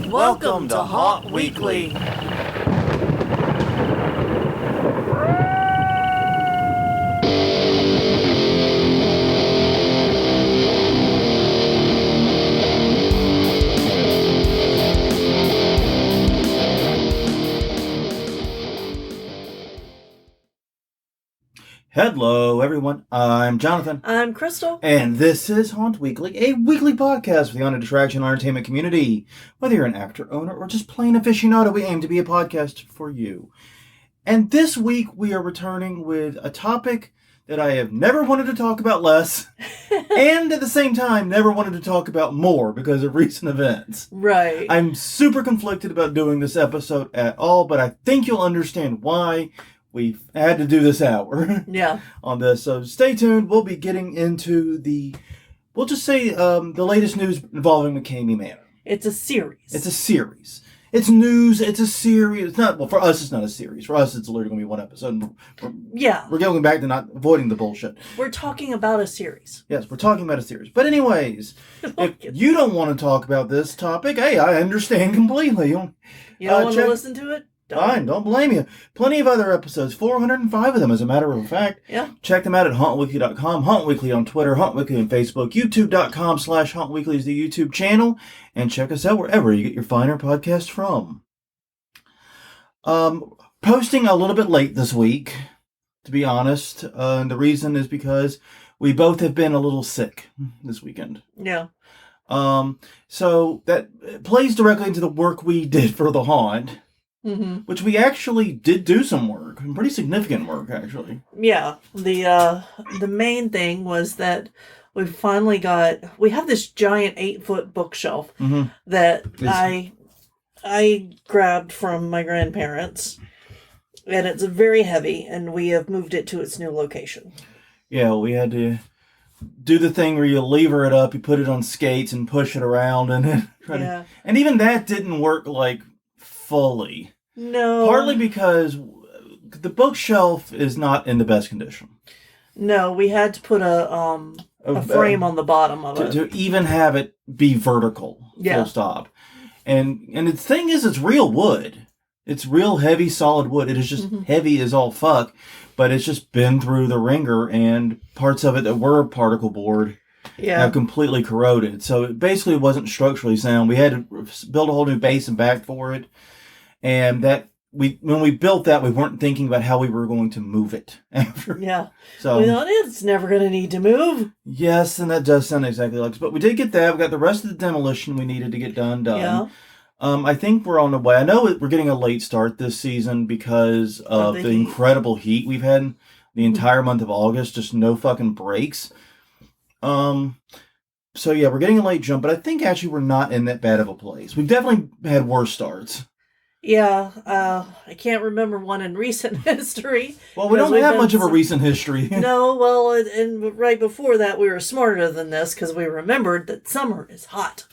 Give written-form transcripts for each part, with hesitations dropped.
Welcome to Haunt Weekly. Hello, everyone. I'm Jonathan. I'm Crystal. And this is Haunt Weekly, a weekly podcast for the haunted attraction and entertainment community. Whether you're an actor, owner, or just plain aficionado, we aim to be a podcast for you. And this week, we are returning with a topic that I have never wanted to talk about less, and at the same time, never wanted to talk about more because of recent events. Right. I'm super conflicted about doing this episode at all, but I think you'll understand why we've had to do this hour on this. So stay tuned. We'll be getting into the latest news involving McKamey Manor. It's a series. It's news. It's a series. It's not, well, for us, it's not a series. For us, it's literally going to be one episode. We're going back to not avoiding the bullshit. We're talking about a series. Yes, we're talking about a series. But anyways, if you don't want to talk about this topic, hey, I understand completely. You don't want to listen to it? Fine, don't blame you. Plenty of other episodes, 405 of them, as a matter of fact. Yeah. Check them out at hauntweekly.com, Haunt Weekly on Twitter, Haunt Weekly on Facebook, youtube.com/Haunt Weekly is the YouTube channel, and check us out wherever you get your finer podcasts from. Posting a little bit late this week, to be honest, and the reason is because we both have been a little sick this weekend. Yeah. So that plays directly into the work we did for the haunt. Mm-hmm. Which we actually did do some work, pretty significant work, actually. Yeah, the main thing was that we have this giant 8-foot bookshelf that I grabbed from my grandparents, and it's very heavy, and we have moved it to its new location. Yeah, we had to do the thing where you lever it up, you put it on skates and push it around, and then and even that didn't work like fully. No. Partly because the bookshelf is not in the best condition. No, we had to put a frame on the bottom of it. To even have it be vertical. Full stop. And the thing is, it's real wood. It's real heavy, solid wood. It is just heavy as all fuck. But it's just been through the ringer, and parts of it that were particle board have completely corroded. So it basically wasn't structurally sound. We had to build a whole new base and back for it. And when we built that, we weren't thinking about how we were going to move it after. Yeah. So we thought it's never going to need to move. Yes, and that does sound exactly like this. But we did get that. We got the rest of the demolition we needed to get done. Yeah. I think we're on the way. I know we're getting a late start this season because of the incredible heat we've had the entire month of August. Just no fucking breaks. So yeah, we're getting a late jump, but I think actually we're not in that bad of a place. We've definitely had worse starts. Yeah, I can't remember one in recent history. Well, we don't have much of a recent history. No, well, and right before that, we were smarter than this because we remembered that summer is hot.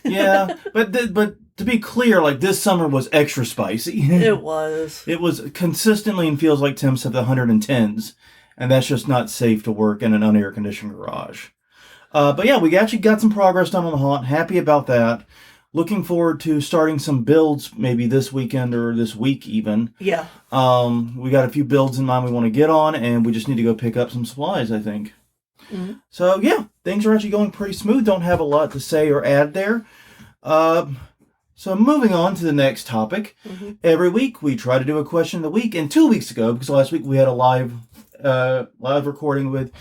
Yeah, but to be clear, like this summer was extra spicy. It was. It was consistently and feels like temps of the 110s, and that's just not safe to work in an unair-conditioned garage. But yeah, we actually got some progress done on the haunt. Happy about that. Looking forward to starting some builds maybe this weekend or this week even. Yeah. We got a few builds in mind we want to get on, and we just need to go pick up some supplies, I think. Mm-hmm. So yeah, things are actually going pretty smooth. Don't have a lot to say or add there. So moving on to the next topic. Mm-hmm. Every week we try to do a question of the week, and 2 weeks ago, because last week we had a live recording with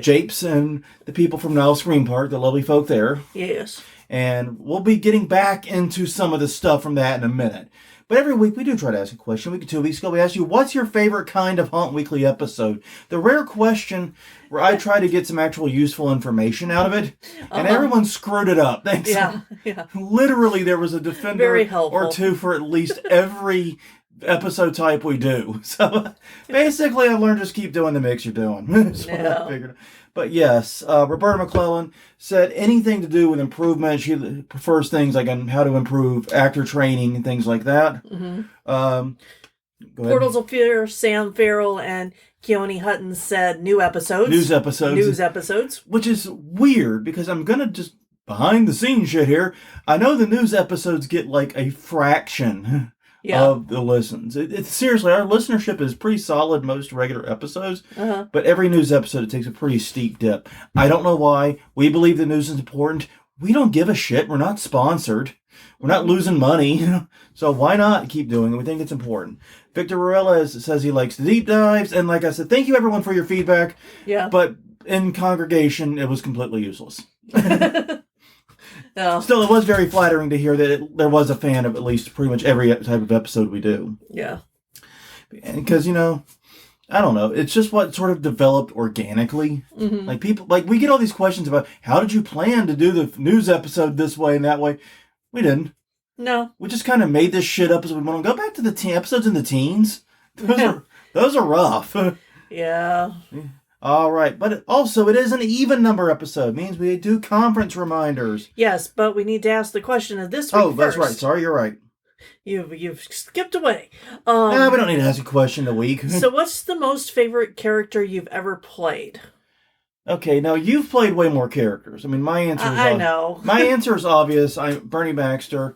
Japes and the people from Nile Screen Park, the lovely folk there. Yes. And we'll be getting back into some of the stuff from that in a minute. But every week we do try to ask a question. 2 weeks ago we asked you, what's your favorite kind of Haunt Weekly episode? The rare question where I try to get some actual useful information out of it. And everyone screwed it up. Thanks. Yeah. Literally there was a defender or two for at least every episode type we do. So basically I learned just keep doing the mix you're doing. That's what I figured. But yes, Roberta McClellan said anything to do with improvement. She prefers things like on how to improve actor training and things like that. Mm-hmm. Portals of Fear, Sam Farrell, and Keone Hutton said news episodes. Which is weird because I'm going to just behind the scenes shit here. I know the news episodes get like a fraction of the listens. It's seriously, our listenership is pretty solid most regular episodes, but every news episode it takes a pretty steep dip. I don't know why. We believe the news is important. We don't give a shit. We're not sponsored. We're not losing money. So why not keep doing it? We think it's important. Victor Varela says he likes the deep dives. And like I said, thank you everyone for your feedback. Yeah. But in congregation, it was completely useless. No. Still, it was very flattering to hear that there was a fan of at least pretty much every type of episode we do. Yeah. Because, I don't know. It's just what sort of developed organically. Mm-hmm. Like people, like we get all these questions about how did you plan to do the news episode this way and that way. We didn't. No. We just kind of made this shit up as we went on. Go back to the episodes in the teens. Those are rough. Yeah. All right. But also, it is an even number episode. It means we do conference reminders. Yes, but we need to ask the question of this week first. That's right. Sorry, you're right. You've skipped away. We don't need to ask a question a week. So what's the most favorite character you've ever played? Okay, now you've played way more characters. I mean, my answer is... I know. My answer is obvious. I'm Bernie Baxter.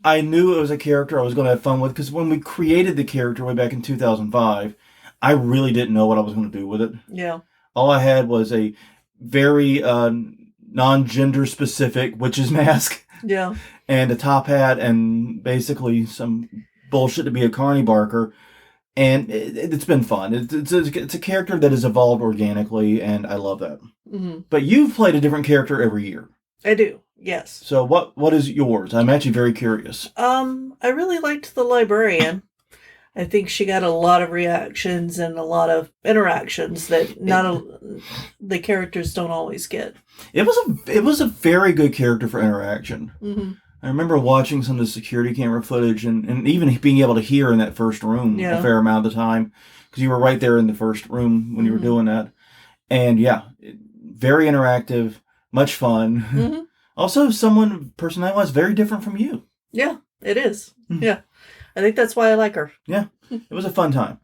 I knew it was a character I was going to have fun with, because when we created the character way back in 2005, I really didn't know what I was going to do with it. Yeah. All I had was a very non-gender specific witch's mask. Yeah. And a top hat and basically some bullshit to be a carny barker. And it's been fun. It's a character that has evolved organically, and I love that. Mm-hmm. But you've played a different character every year. I do, yes. So what is yours? I'm actually very curious. I really liked the librarian. I think she got a lot of reactions and a lot of interactions that the characters don't always get. It was a very good character for interaction. Mm-hmm. I remember watching some of the security camera footage and even being able to hear in that first room a fair amount of the time, because you were right there in the first room when you were doing that. And very interactive, much fun. Mm-hmm. Also, personality-wise, very different from you. Yeah, it is. Mm-hmm. Yeah. I think that's why I like her. Yeah, it was a fun time.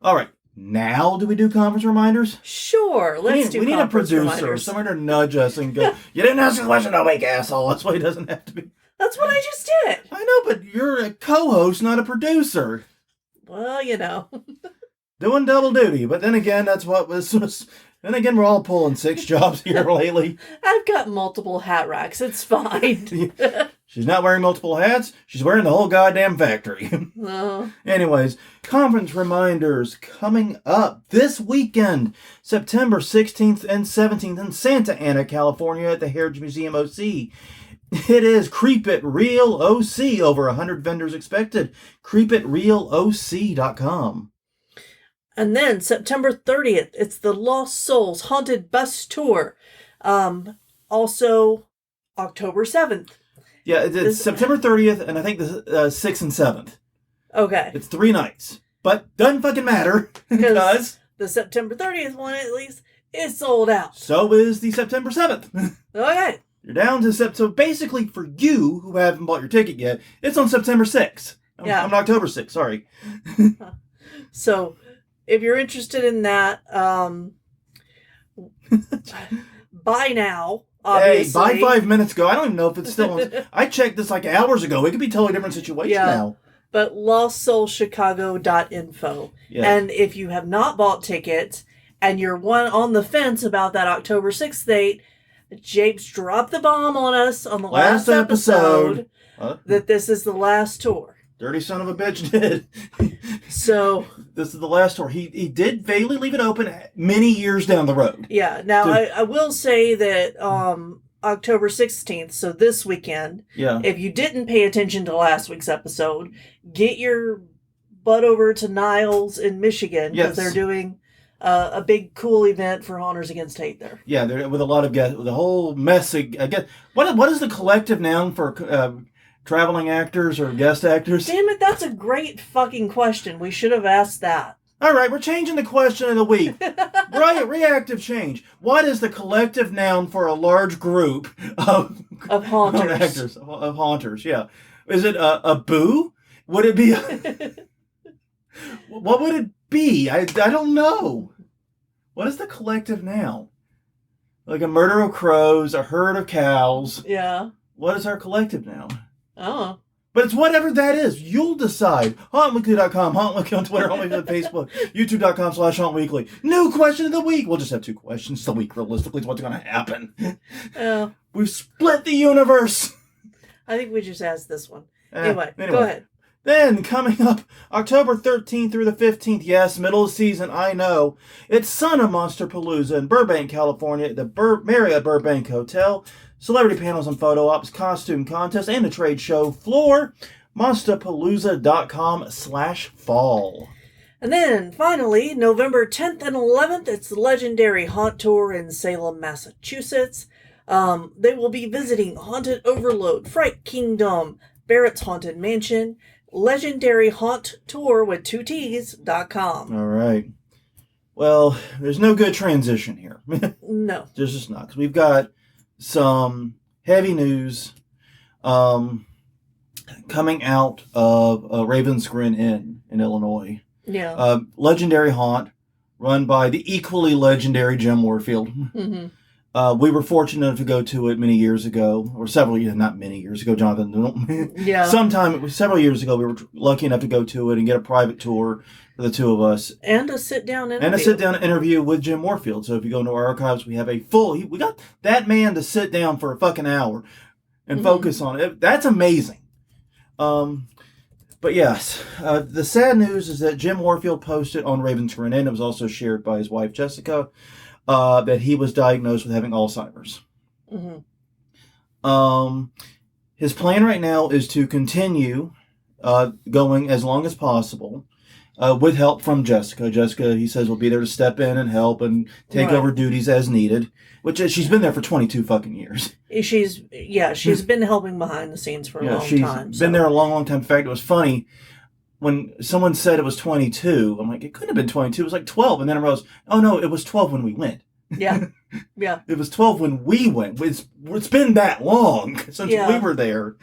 All right. Now, do we do conference reminders? Sure, let's do conference reminders. We need a producer, someone to nudge us and go, you didn't ask a question, no weak asshole. That's why he doesn't have to be. That's what I just did. I know, but you're a co-host, not a producer. Well, Doing double duty, but then again, that's what was... Then again, we're all pulling 6 jobs here lately. I've got multiple hat racks. It's fine. She's not wearing multiple hats. She's wearing the whole goddamn factory. Anyways, conference reminders coming up this weekend, September 16th and 17th in Santa Ana, California at the Heritage Museum OC. It is Creep It Real OC. Over 100 vendors expected. CreepItRealOC.com. And then September 30th, it's the Lost Souls Haunted Bus Tour. Also, October 7th. Yeah, it's September 30th, and I think the 6th and 7th. Okay. It's 3 nights. But doesn't fucking matter. Because the September 30th one, at least, is sold out. So is the September 7th. Okay. You're down to So basically, for you who haven't bought your ticket yet, it's on September 6th. On October 6th, sorry. So... if you're interested in that, buy now, obviously. Hey, buy 5 minutes ago. I don't even know if it's still on. I checked this like hours ago. It could be a totally different situation now. But lostsoulchicago.info. Yeah. And if you have not bought tickets and you're on the fence about that October 6th date, Japes dropped the bomb on us on the last episode that this is the last tour. Dirty son of a bitch did. So this is the last tour. He did vaguely leave it open many years down the road. Yeah. Now I will say that October 16th, so this weekend. Yeah. If you didn't pay attention to last week's episode, get your butt over to Niles in Michigan because they're doing a big cool event for Haunters Against Hate there. Yeah, with a lot of guests, with a whole mess. I guess what is the collective noun for? Traveling actors or guest actors? Damn it, that's a great fucking question. We should have asked that. All right, we're changing the question of the week. Right, reactive change. What is the collective noun for a large group of haunters? Actors, of haunters, yeah. Is it a boo? Would it be what would it be? I don't know. What is the collective noun? Like a murder of crows, a herd of cows. Yeah. What is our collective now? Oh. But it's whatever that is. You'll decide. HauntWeekly.com, HauntWeekly on Twitter, HauntWeekly on Facebook, YouTube.com/HauntWeekly. New question of the week. We'll just have 2 questions a week, realistically, is what's going to happen. Yeah. We've split the universe. I think we just asked this one. Anyway, go ahead. Then, coming up, October 13th through the 15th, yes, middle of the season, I know. It's Son of Monsterpalooza in Burbank, California, at the Marriott Burbank Hotel. Celebrity panels and photo ops, costume contest, and a trade show floor. Monsterpalooza.com/fall. And then, finally, November 10th and 11th, it's the Legendary Haunt Tour in Salem, Massachusetts. They will be visiting Haunted Overload, Fright Kingdom, Barrett's Haunted Mansion, Legendary Haunt Tour with 2Ts.com. All right. Well, there's no good transition here. No. There's just not. Because we've got some heavy news coming out of Raven's Grin Inn in Illinois. Yeah. Legendary haunt run by the equally legendary Jim Warfield. Mm-hmm. We were fortunate enough to go to it many years ago, or several years, not many years ago, Jonathan. Yeah. Several years ago, we were lucky enough to go to it and get a private tour for the 2 of us. And a sit-down interview. And a sit-down interview with Jim Warfield. So if you go into our archives, we have we got that man to sit down for a fucking hour and focus on it. That's amazing. But yes, the sad news is that Jim Warfield posted on Raven's Grin Inn, it was also shared by his wife, Jessica, that he was diagnosed with having Alzheimer's. Mm-hmm. His plan right now is to continue going as long as possible with help from Jessica. Jessica, he says, will be there to step in and help and take over duties as needed, which she's been there for 22 fucking years. She's been helping behind the scenes for a long time. She's been there a long, long time. In fact, it was funny. When someone said it was 22, I'm like, it couldn't have been 22. It was like 12. And then I realized, oh, no, it was 12 when we went. Yeah. Yeah. It was 12 when we went. It's been that long since we were there.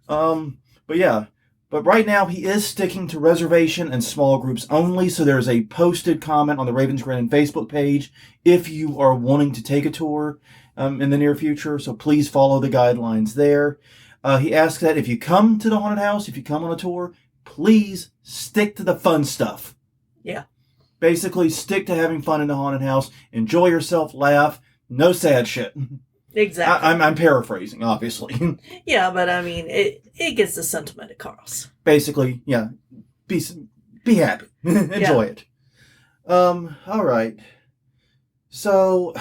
But right now he is sticking to reservation and small groups only. So there's a posted comment on the Ravens Grin Facebook page if you are wanting to take a tour in the near future. So please follow the guidelines there. He asks that if you come to the haunted house, if you come on a tour, please stick to the fun stuff. Yeah. Basically, stick to having fun in the haunted house. Enjoy yourself, laugh. No sad shit. Exactly. I'm paraphrasing, obviously. Yeah, but I mean, it gets the sentiment across. Basically, yeah. Be happy. Enjoy it. All right. So,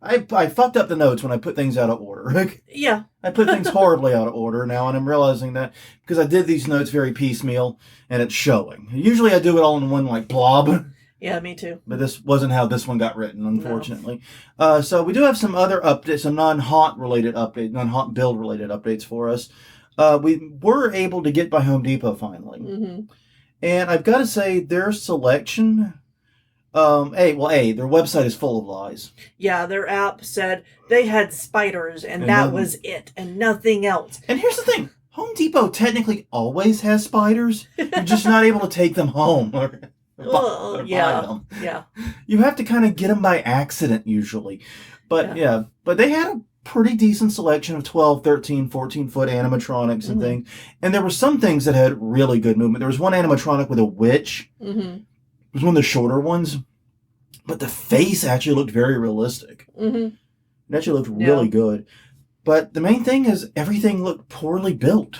I fucked up the notes when I put things out of order. Yeah. I put things horribly out of order now, and I'm realizing that because I did these notes very piecemeal, and it's showing. Usually I do it all in one, blob. Yeah, me too. But this wasn't how this one got written, unfortunately. No. So we do have some other updates, some non-haunt build related updates for us. We were able to get by Home Depot finally. Mm-hmm. And I've got to say, their selection... their website is full of lies. Yeah, their app said they had spiders and that was it and nothing else. And here's the thing. Home Depot technically always has spiders. You're just not able to take them home or buy them. Yeah. You have to kind of get them by accident usually. But but they had a pretty decent selection of 12, 13, 14-foot animatronics and things. And there were some things that had really good movement. There was one animatronic with a witch. Mm-hmm. It was one of the shorter ones, but the face actually looked very realistic. Mm-hmm. It actually looked really good. But the main thing is everything looked poorly built.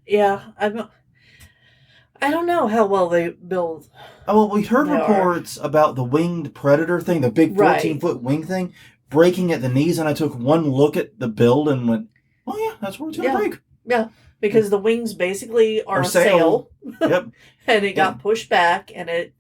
Yeah, I don't know how well they build. Oh, well, we heard reports about the winged predator thing, the big 14-foot wing thing, breaking at the knees, and I took one look at the build and went, oh yeah, that's where it's going to break. Yeah, because the wings basically are a sail. Yep. And it got pushed back, and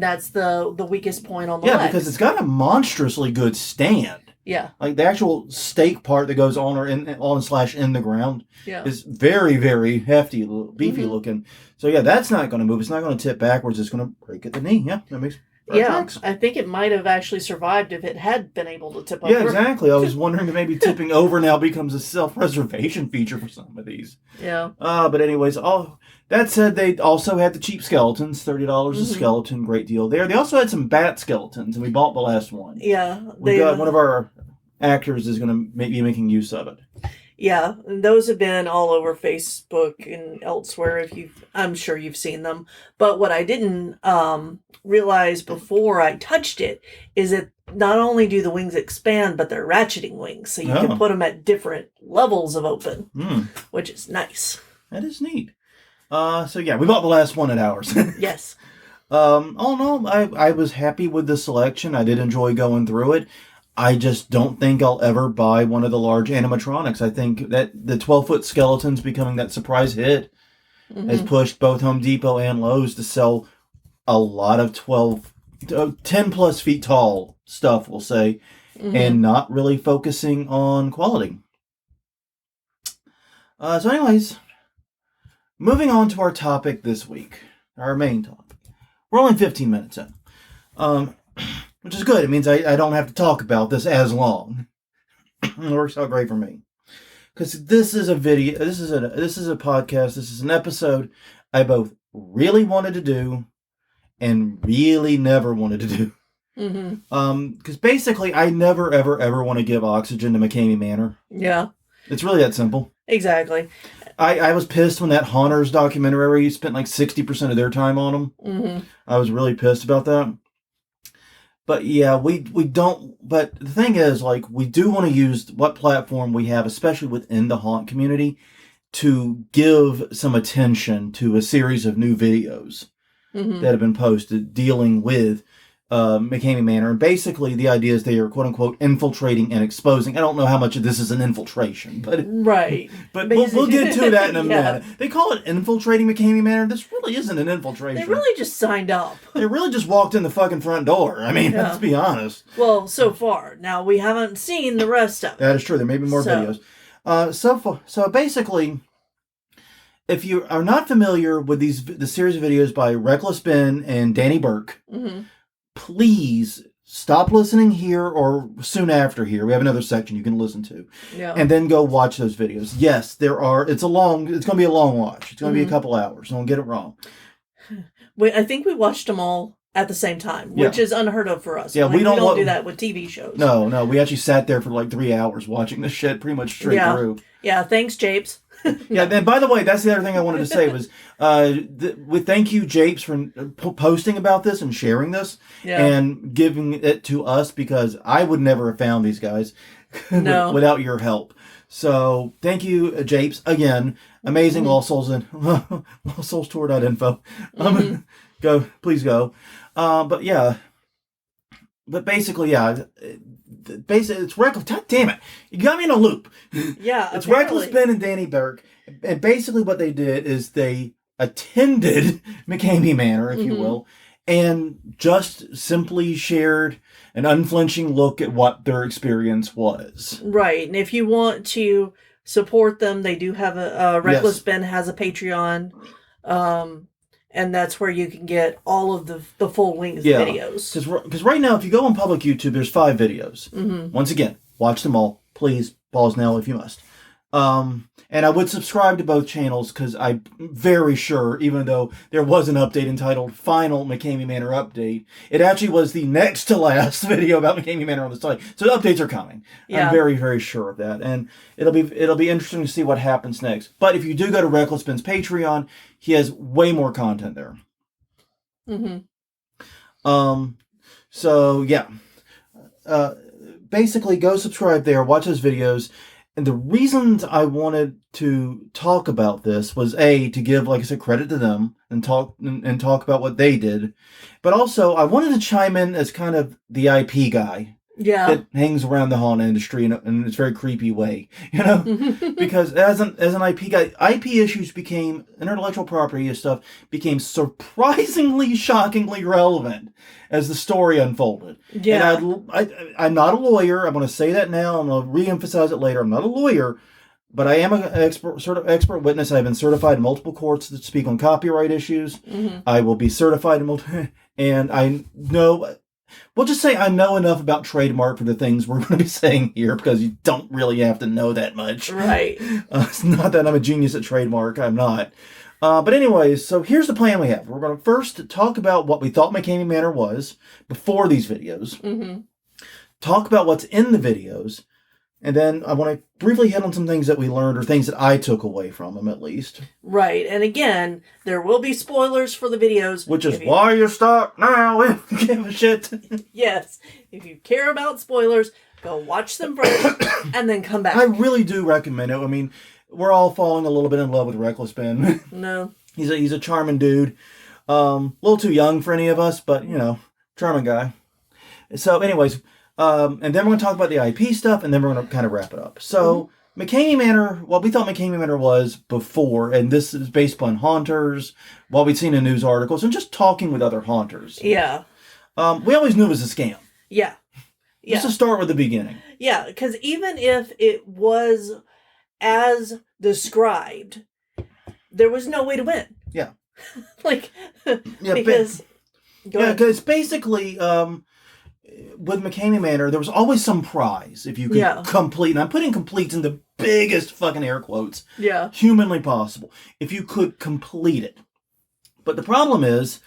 that's the weakest point on the legs. Yeah, because it's got a monstrously good stand. Yeah. Like the actual stake part that goes on or in the ground is very, very hefty, beefy looking. So yeah, that's not going to move. It's not going to tip backwards. It's going to break at the knee. Yeah, that makes sense. I think it might have actually survived if it had been able to tip over. Yeah, exactly. I was wondering if maybe tipping over now becomes a self-preservation feature for some of these. Yeah. But anyways, that said, they also had the cheap skeletons, $30 a skeleton, great deal there. They also had some bat skeletons, and we bought the last one. Yeah. We got one of our actors is going to be making use of it. Yeah, and those have been all over Facebook and elsewhere. I'm sure you've seen them. But what I didn't realize before I touched it is that not only do the wings expand, but they're ratcheting wings, so you can put them at different levels of open, which is nice. That is neat. So yeah, we bought the last one at ours. Yes. All in all, I was happy with the selection. I did enjoy going through it. I just don't think I'll ever buy one of the large animatronics. I think that the 12-foot skeletons becoming that surprise hit has pushed both Home Depot and Lowe's to sell a lot of 10 plus feet tall stuff, we'll say, and not really focusing on quality. So anyways, moving on to our topic this week, our main topic. We're only 15 minutes in. Which is good. It means I don't have to talk about this as long. It works out great for me. Because this is a video, this is a podcast, this is an episode I both really wanted to do and really never wanted to do. Because basically I never, ever want to give oxygen to McKamey Manor. Yeah. It's really that simple. Exactly. I was pissed when that Haunters documentary spent like 60% of their time on them. I was really pissed about that. But yeah, we don't, but the thing is, like, we do want to use what platform we have, especially within the haunt community, to give some attention to a series of new videos that have been posted dealing with McKamey Manor. And basically, the idea is they are, quote unquote, infiltrating and exposing. I don't know how much of this is an infiltration, but right. But we'll get to that in a minute. They call it infiltrating McKamey Manor. This really isn't an infiltration. They really just signed up. They really just walked in the fucking front door. I mean, let's be honest. Well, so far. Now, we haven't seen the rest of it. That is true. There may be more videos. So basically, if you are not familiar with the series of videos by Reckless Ben and Danny Burke, please stop listening here or soon after here. We have another section you can listen to. Yeah. And then go watch those videos. Yes, it's going to be a long watch. It's going to be a couple hours. Don't get it wrong. I think we watched them all at the same time, which is unheard of for us. Yeah, we don't do that with TV shows. No. We actually sat there for like 3 hours watching this shit pretty much straight through. Yeah, thanks, Japes. Yeah, and by the way, that's the other thing I wanted to say was, thank you, Japes, for posting about this and sharing this and giving it to us, because I would never have found these guys without your help. So thank you, Japes, again. Amazing All Souls and allsoulstour.info. Please go. But basically, it's Reckless. God damn it. You got me in a loop. Yeah, it's Reckless Ben and Danny Burke. And basically what they did is they attended McKamey Manor, if you will, and just simply shared an unflinching look at what their experience was. Right. And if you want to support them, they do have Reckless Ben has a Patreon. And that's where you can get all of the full length videos. Because right now, if you go on public YouTube, there's 5 videos. Once again, watch them all. Please, pause now if you must. And I would subscribe to both channels, because I'm very sure, even though there was an update entitled Final McKamey Manor Update, it actually was the next to last video about McKamey Manor on the site. So the updates are coming. Yeah. I'm very, very sure of that. And it'll be interesting to see what happens next. But if you do go to Reckless Ben's Patreon, he has way more content there. So yeah. Basically, go subscribe there, watch those videos. And the reasons I wanted to talk about this was to give, like I said, credit to them and talk about what they did. But also, I wanted to chime in as kind of the IP guy. Yeah. That hangs around the haunt industry in this very creepy way, because as an IP guy, IP issues intellectual property stuff became surprisingly, shockingly relevant as the story unfolded. Yeah. And I'm not a lawyer. I'm going to say that now. I'm going to re-emphasize it later. I'm not a lawyer, but I am an expert witness. I've been certified in multiple courts that speak on copyright issues. I will be certified in and I know. We'll just say I know enough about Trademark for the things we're going to be saying here, because you don't really have to know that much. Right. It's not that I'm a genius at Trademark. I'm not. But anyways, so here's the plan we have. We're going to first talk about what we thought McKamey Manor was before these videos. Talk about what's in the videos. And then I want to briefly hit on some things that we learned or things that I took away from them, at least. Right. And again, there will be spoilers for the videos. Which is why you stop now if you give a shit. Yes. If you care about spoilers, go watch them first and then come back. I really do recommend it. I mean, we're all falling a little bit in love with Reckless Ben. No. He's a charming dude. A little too young for any of us, but, charming guy. So, anyways... and then we're going to talk about the IP stuff, and then we're going to kind of wrap it up. So, McKamey Manor, what we thought McKamey Manor was before, and this is based upon haunters, what we'd seen in news articles, and just talking with other haunters. Yeah. We always knew it was a scam. Yeah. Just to start with the beginning. Yeah, because even if it was as described, there was no way to win. Yeah. Because... because basically... with McKamey Manor, there was always some prize if you could complete, and I'm putting complete in the biggest fucking air quotes, humanly possible, if you could complete it. But the problem is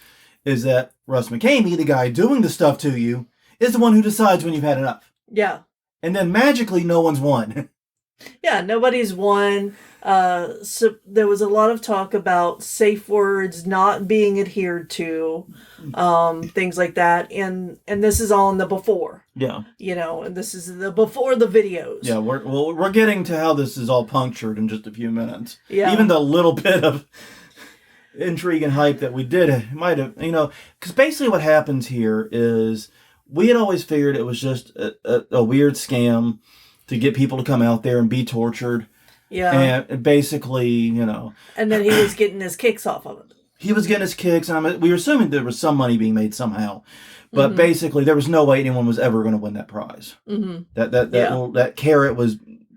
that Russ McKamey, the guy doing the stuff to you, is the one who decides when you've had enough. Yeah. And then magically, no one's won. Yeah, nobody's won. So there was a lot of talk about safe words not being adhered to, things like that, and this is all in the before. Yeah. And this is the before the videos. Yeah, we're getting to how this is all punctured in just a few minutes. Yeah. Even the little bit of intrigue and hype that we did might have, because basically what happens here is we had always figured it was just a weird scam to get people to come out there and be tortured. Yeah. And basically, And then he was getting his kicks off of it. He was getting his kicks, and we were assuming there was some money being made somehow. But basically, there was no way anyone was ever going to win that prize. Mm-hmm. That carrot was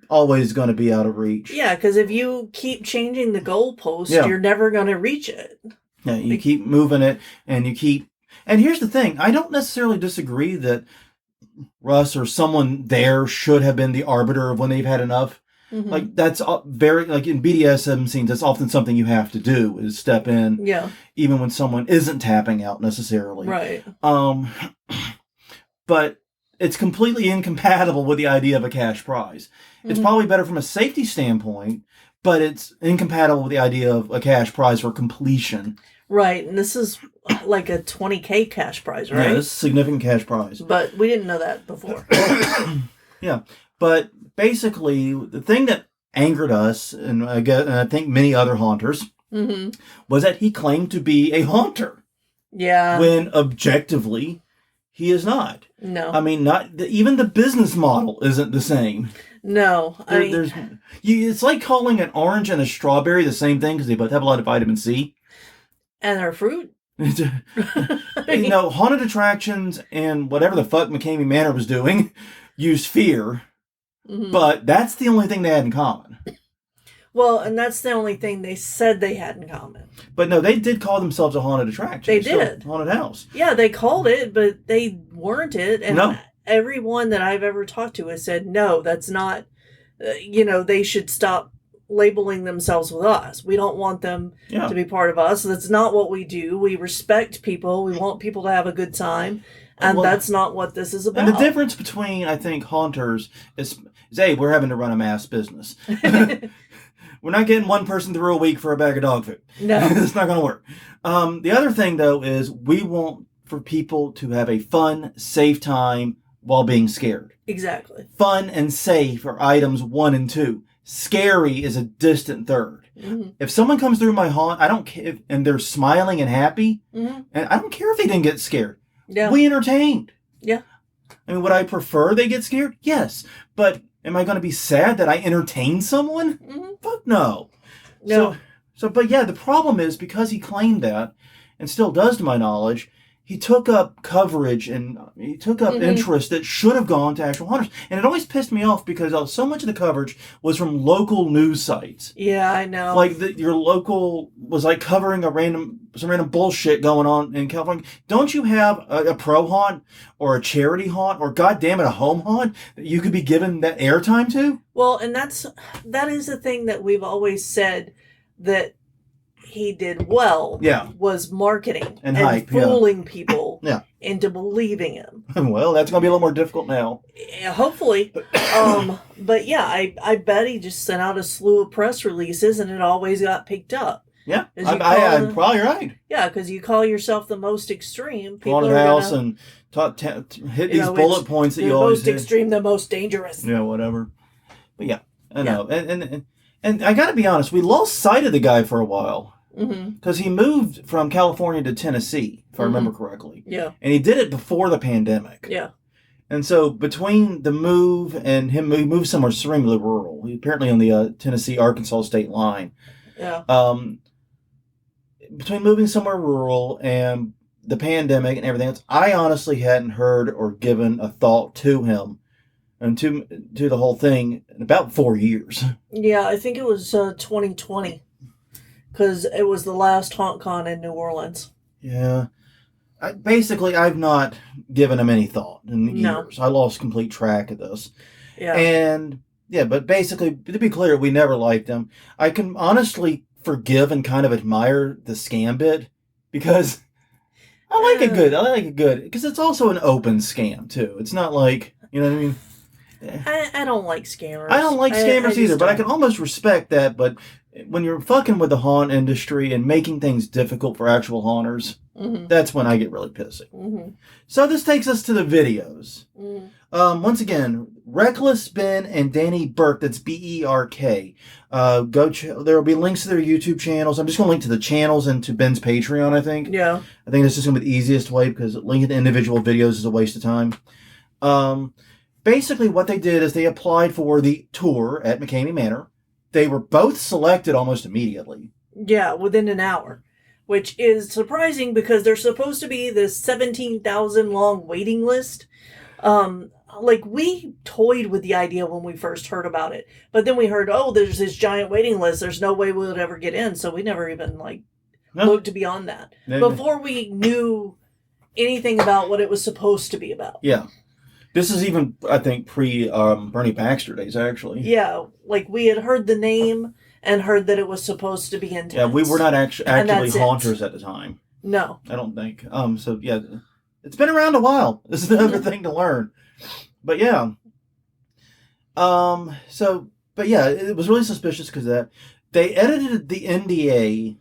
always going to be out of reach. Yeah, because if you keep changing the goalpost, you're never going to reach it. Yeah, you keep moving it, and you keep... And here's the thing. I don't necessarily disagree that Russ or someone there should have been the arbiter of when they've had enough. Mm-hmm. Like, that's very, like in BDSM scenes, that's often something you have to do, is step in. Yeah. Even when someone isn't tapping out necessarily. Right. But it's completely incompatible with the idea of a cash prize. Mm-hmm. It's probably better from a safety standpoint, but it's incompatible with the idea of a cash prize for completion. Right, and this is like a $20,000 cash prize, right? Yeah, this is a significant cash prize. But we didn't know that before. Yeah, but basically, the thing that angered us, and I think many other haunters, was that he claimed to be a haunter. Yeah. When objectively, he is not. No. I mean, even the business model isn't the same. No. It's like calling an orange and a strawberry the same thing because they both have a lot of vitamin C. And they're fruit. Haunted attractions and whatever the fuck McKamey Manor was doing used fear. Mm-hmm. But that's the only thing they had in common. Well, and that's the only thing they said they had in common. But no, they did call themselves a haunted attraction. They did. Haunted house. Yeah, they called it, but they weren't it. And everyone that I've ever talked to has said, no, that's not, they should stop labeling themselves with us. We don't want them to be part of us. That's not what we do. We respect people. We want people to have a good time. And that's not what this is about. And the difference between, I think, haunters is hey, we're having to run a mass business. We're not getting one person through a week for a bag of dog food. No. It's not going to work. The other thing, though, is we want for people to have a fun, safe time while being scared. Exactly. Fun and safe are items 1 and 2. Scary is a distant third. Mm-hmm. If someone comes through my haunt, I don't care, and they're smiling and happy, and I don't care if they didn't get scared. Yeah. We entertained. Yeah. I mean, would I prefer they get scared? Yes. But am I going to be sad that I entertained someone? Mm-hmm. Fuck no. No. But yeah, the problem is because he claimed that, and still does to my knowledge, he took up coverage and he took up interest that should have gone to actual hunters. And it always pissed me off because so much of the coverage was from local news sites. Yeah, I know. Like your local was like covering some random bullshit going on in California. Don't you have a pro haunt or a charity haunt or goddamn it a home haunt that you could be given that airtime to? Well, and that is the thing that we've always said, that he did well was marketing and hype, fooling people into believing him. Well, that's going to be a little more difficult now. Yeah, hopefully. But yeah, I bet he just sent out a slew of press releases and it always got picked up. Yeah, I'm probably right. Yeah, because you call yourself the most extreme. People are house and hit these bullet points that you always hit. The most extreme, the most dangerous. Yeah, whatever. But yeah, I know. And I got to be honest, we lost sight of the guy for a while. Because he moved from California to Tennessee, if I remember correctly. Yeah. And he did it before the pandemic. Yeah. And so between the move and him, he moved somewhere extremely rural. He apparently on the Tennessee-Arkansas state line. Yeah. Between moving somewhere rural and the pandemic and everything else, I honestly hadn't heard or given a thought to him and to the whole thing in about 4 years. Yeah, I think it was 2020 because it was the last HauntCon in New Orleans. Yeah. I've not given him any thought in years. I lost complete track of this. Yeah. And, but basically, to be clear, we never liked him. I can honestly forgive and kind of admire the scam bit because I like it good because it's also an open scam too. It's not like, you know what I mean? I don't like scammers. I don't like scammers either, but I can almost respect that. But when you're fucking with the haunt industry and making things difficult for actual haunters, that's when I get really pissy. So this takes us to the videos. Once again, Reckless Ben and Danny Burke, that's B-E-R-K. There will be links to their YouTube channels. I'm just going to link to the channels and to Ben's Patreon, I think. Yeah. I think this is going to be the easiest way because linking to individual videos is a waste of time. Basically, what they did is they applied for the tour at McKamey Manor. They were both selected almost immediately. Yeah, within an hour. Which is surprising because there's supposed to be this 17,000 long waiting list. We toyed with the idea when we first heard about it. But then we heard, there's this giant waiting list. There's no way we would ever get in. So we never even, looked beyond that. Before we knew anything about what it was supposed to be about. Yeah. This is even, I think, pre-Bernie Baxter days, actually. Yeah. We had heard the name and heard that it was supposed to be intense. Yeah, we were not actually haunters at the time. No. I don't think. So, yeah, it's been around a while. This is another thing to learn. But, yeah. It was really suspicious because that they edited the NDA.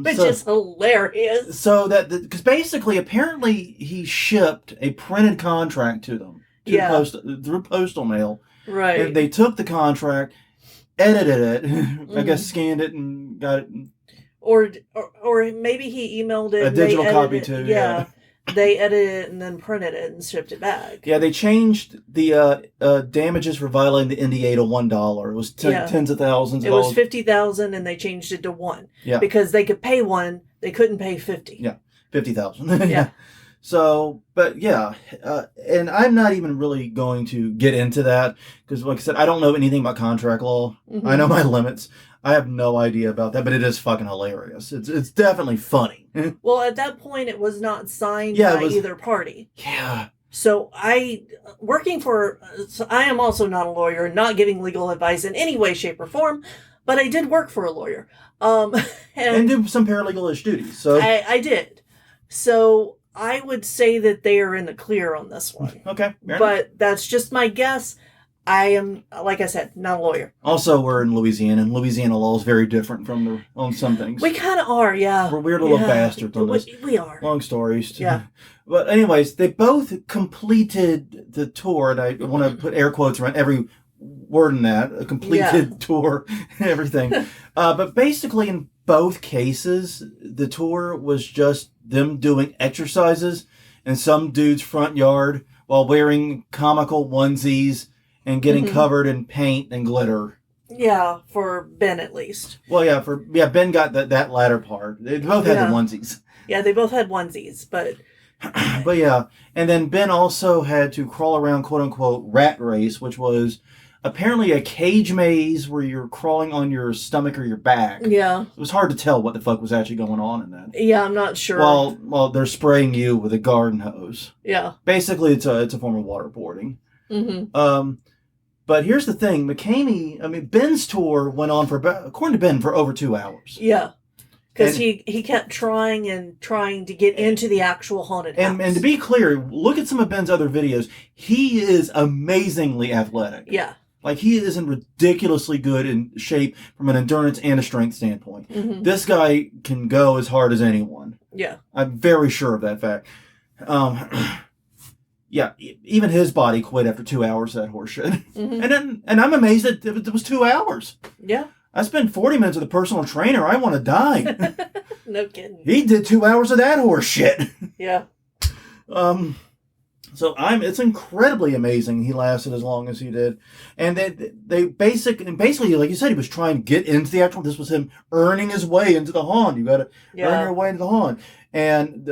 Which is hilarious. So because basically, apparently, he shipped a printed contract to them through postal mail. Right. And they took the contract, edited it, I guess scanned it and got it. Or maybe he emailed it. A digital copy too. Yeah. They edited it and then printed it and shipped it back. Yeah, they changed the damages for violating the NDA to $1. It was tens of thousands of dollars. It was $50,000 and they changed it to $1. Yeah. Because they could pay $1, they couldn't pay $50. Yeah, $50,000. Yeah. So, but yeah, and I'm not even really going to get into that because, like I said, I don't know anything about contract law. I know my limits. I have no idea about that, but it is fucking hilarious. It's definitely funny. Well, at that point, it was not signed by either party. Yeah. So I am also not a lawyer, not giving legal advice in any way, shape, or form, but I did work for a lawyer. And do some paralegal-ish duties. So I did. So I would say that they are in the clear on this one. Okay. But that's just my guess. I am, like I said, not a lawyer. Also, we're in Louisiana, and Louisiana law is very different on some things. We kind of are, yeah. We're weird little bastards on this. We are. Long stories. Yeah. But anyways, they both completed the tour, and I want to put air quotes around every word in that, a completed tour and everything. But basically, in both cases, the tour was just them doing exercises in some dude's front yard while wearing comical onesies and getting covered in paint and glitter. Yeah, for Ben at least. Well, Ben got that latter part. They both had the onesies. Yeah, they both had onesies, but... But yeah, and then Ben also had to crawl around, quote-unquote, rat race, which was apparently a cage maze where you're crawling on your stomach or your back. Yeah. It was hard to tell what the fuck was actually going on in that. Yeah, I'm not sure. While they're spraying you with a garden hose. Yeah. Basically, it's a form of waterboarding. But here's the thing, Ben's tour went on according to Ben, for over 2 hours. Yeah. Because he kept trying to get into the actual haunted house. And to be clear, look at some of Ben's other videos. He is amazingly athletic. Yeah. Like, he is in ridiculously good in shape from an endurance and a strength standpoint. Mm-hmm. This guy can go as hard as anyone. Yeah. I'm very sure of that fact. Yeah, even his body quit after 2 hours of that horse shit. Mm-hmm. And I'm amazed that it was 2 hours. Yeah. I spent 40 minutes with a personal trainer. I want to die. No kidding. He did 2 hours of that horse shit. Yeah. So it's incredibly amazing he lasted as long as he did. And they basically, like you said, he was trying to get into the actual, this was him earning his way into the haunt. You got to earn your way into the haunt. And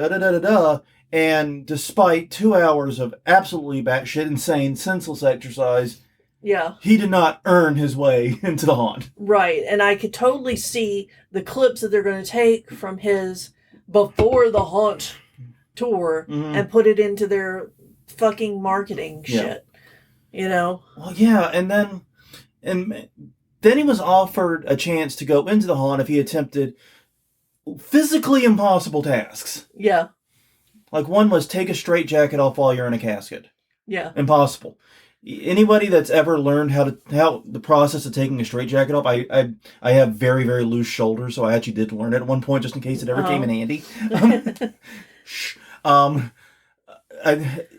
And despite 2 hours of absolutely batshit insane, senseless exercise, he did not earn his way into the haunt. Right, and I could totally see the clips that they're going to take from his before the haunt tour and put it into their fucking marketing shit. You know? Well, yeah, and then he was offered a chance to go into the haunt if he attempted physically impossible tasks. Yeah. Like, one was take a straitjacket off while you're in a casket. Yeah. Impossible. Anybody that's ever learned how the process of taking a straitjacket off, I have very, very loose shoulders, so I actually did learn it at one point just in case it ever came in handy.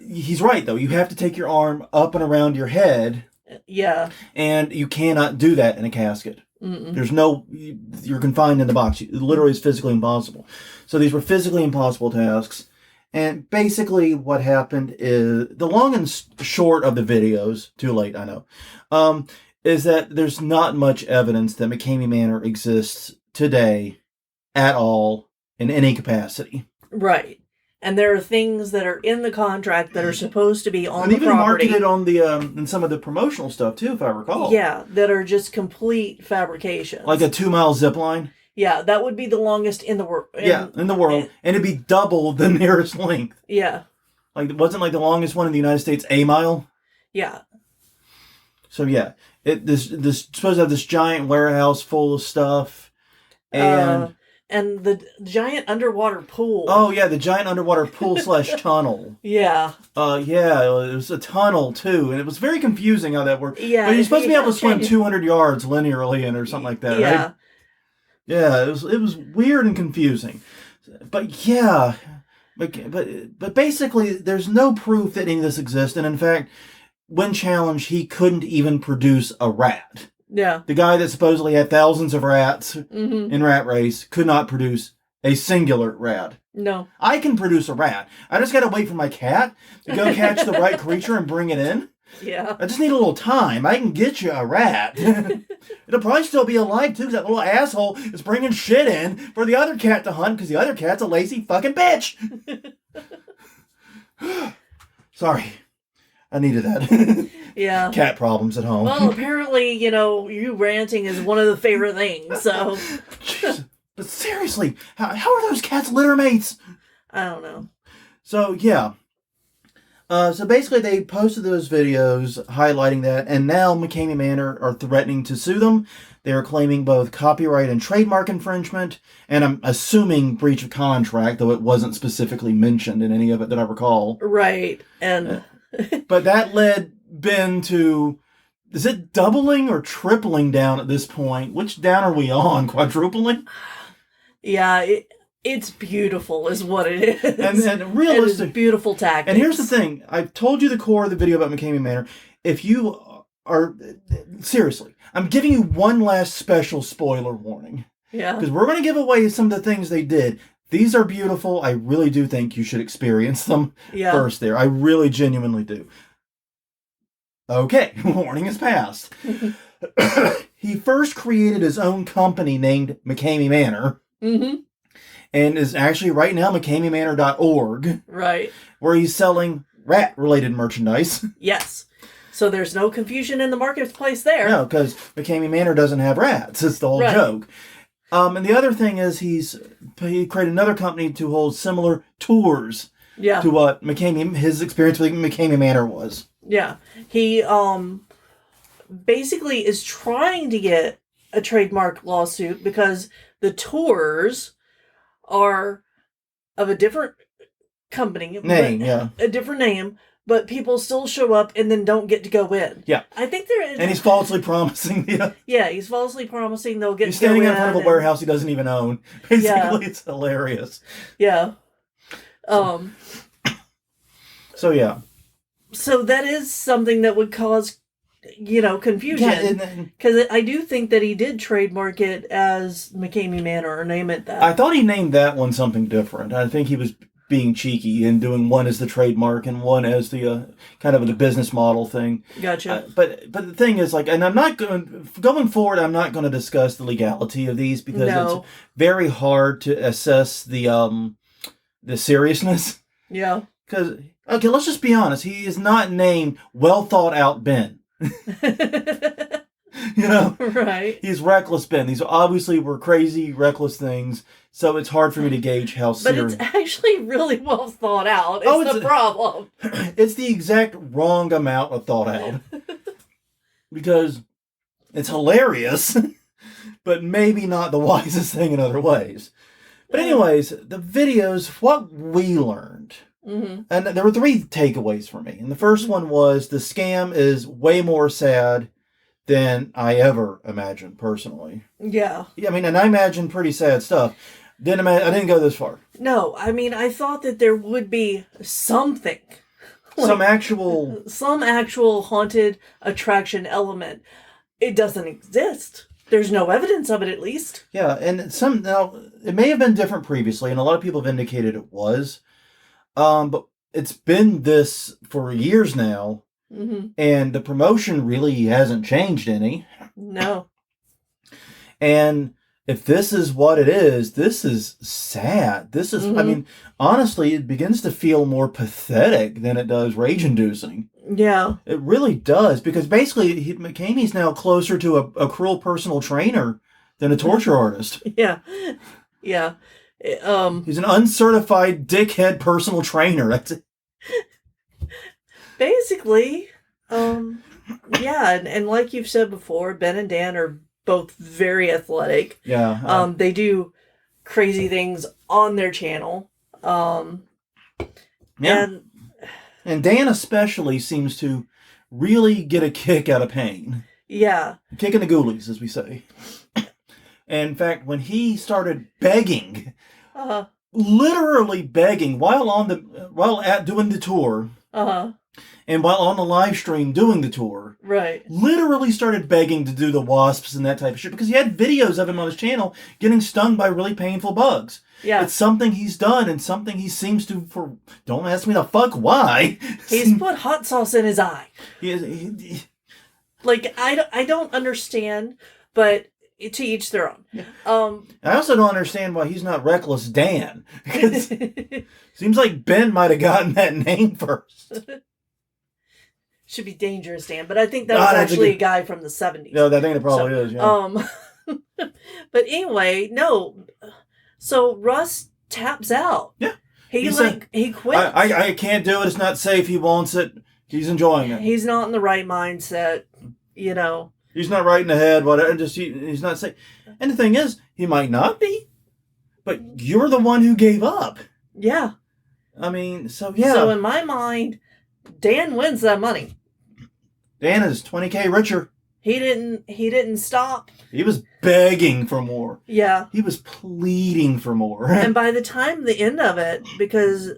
He's right, though. You have to take your arm up and around your head. Yeah. And you cannot do that in a casket. There's you're confined in the box. It literally is physically impossible. So these were physically impossible tasks. And basically what happened is, the long and short of the videos, too late, I know, is that there's not much evidence that McKamey Manor exists today at all in any capacity. Right. And there are things that are in the contract that are supposed to be on the property. And even marketed on the in some of the promotional stuff, too, if I recall. Yeah, that are just complete fabrications. Like a 2-mile zip line. Yeah, that would be the longest in the world. In the world. And it'd be double the nearest length. Yeah. Like, it wasn't like the longest one in the United States, a mile? Yeah. So, yeah. This supposed to have this giant warehouse full of stuff. And the giant underwater pool. Oh, yeah, the giant underwater pool / tunnel. Yeah. Yeah, it was a tunnel, too. And it was very confusing how that worked. Yeah. But you're supposed to be able to swim 200 yards linearly in or something like that, right? Yeah, it was weird and confusing. But yeah, but basically there's no proof that any of this exists, and in fact, when challenged, he couldn't even produce a rat. Yeah. The guy that supposedly had thousands of rats in Rat Race could not produce a singular rat. No. I can produce a rat. I just gotta wait for my cat to go catch the right creature and bring it in. Yeah. I just need a little time. I can get you a rat. It'll probably still be alive, too, because that little asshole is bringing shit in for the other cat to hunt, because the other cat's a lazy fucking bitch. Sorry. I needed that. Yeah. Cat problems at home. Well, apparently, you ranting is one of the favorite things, so. Jeez. But seriously, how are those cats litter mates? I don't know. So, yeah. So basically they posted those videos highlighting that, and now McKamey Manor are threatening to sue them. They are claiming both copyright and trademark infringement, and I'm assuming breach of contract, though it wasn't specifically mentioned in any of it that I recall. Right, and... But that led Ben to... Is it doubling or tripling down at this point? Which down are we on? Quadrupling? Yeah, it's beautiful, is what it is. And realistic. It is beautiful tactics. And here's the thing. I've told you the core of the video about McKamey Manor. If you are... Seriously, I'm giving you one last special spoiler warning. Yeah. Because we're going to give away some of the things they did. These are beautiful. I really do think you should experience them first there. I really genuinely do. Okay, warning is passed. He first created his own company named McKamey Manor. Mm-hmm. And is actually right now McKameyManor.org. Right. Where he's selling rat-related merchandise. Yes. So there's no confusion in the marketplace there. No, because McKamey Manor doesn't have rats. It's the whole joke. And the other thing is he created another company to hold similar tours to what his experience with McKamey Manor was. Yeah. He basically is trying to get a trademark lawsuit because the tours are of a different company. Name, yeah. A different name, but people still show up and then don't get to go in. Yeah. I think there is... And he's falsely promising... Yeah, he's falsely promising they'll get he's to go in. He's standing in front of a warehouse he doesn't even own. Basically, yeah. It's hilarious. Yeah. So, yeah. So that is something that would cause, confusion. Because I do think that he did trademark it as McKamey Manor, or name it that. I thought he named that one something different. I think he was being cheeky and doing one as the trademark and one as the kind of the business model thing. Gotcha. But the thing is, and I'm not going forward, I'm not going to discuss the legality of these because it's very hard to assess the seriousness. Yeah. Because, okay, let's just be honest. He is not named Well Thought Out Ben. Right. He's Reckless Ben. These obviously were crazy, reckless things. So it's hard for me to gauge how serious. But it's actually really well thought out. It's the problem. It's the exact wrong amount of thought out. Because it's hilarious, but maybe not the wisest thing in other ways. But anyways, the videos, what we learned. Mm-hmm. And there were 3 takeaways for me. And the first one was the scam is way more sad than I ever imagined personally. Yeah. I mean, and I imagined pretty sad stuff. I didn't go this far. No, I mean, I thought that there would be something. Some actual haunted attraction element. It doesn't exist. There's no evidence of it, at least. Yeah, and now, it may have been different previously, and a lot of people have indicated it was. But it's been this for years now, and the promotion really hasn't changed any. No. And if this is what it is, this is sad. This is, I mean, honestly, it begins to feel more pathetic than it does rage-inducing. Yeah. It really does, because basically, McKamey's now closer to a cruel personal trainer than a torture artist. Yeah. Yeah. He's an uncertified dickhead personal trainer. That's it. Basically, yeah, and like you've said before, Ben and Dan are both very athletic. Yeah. They do crazy things on their channel. Yeah. And Dan especially seems to really get a kick out of pain. Yeah. Kick in the ghoulies, as we say. And in fact, when he started begging, literally begging, while at doing the tour, and while on the live stream doing the tour, right, literally started begging to do the wasps and that type of shit, because he had videos of him on his channel getting stung by really painful bugs. Yeah. It's something he's done and something he seems to, don't ask me the fuck why. He's put hot sauce in his eye. I don't understand, but to each their own. Yeah. I also don't understand why he's not Reckless Dan. Seems like Ben might have gotten that name first. Should be Dangerous Dan, but I think that was actually a guy from the 70s. No, I think it probably is, yeah. But anyway, no. So Russ taps out. Yeah. He quits. I can't do it. It's not safe. He wants it. He's enjoying it. He's not in the right mindset, He's not right in the head. Whatever. He's not safe. And the thing is, he might not be, but you're the one who gave up. Yeah. I mean, so yeah. So in my mind, Dan wins that money. Dan is $20K richer. He didn't stop. He was begging for more. Yeah. He was pleading for more. And by the time the end of it, because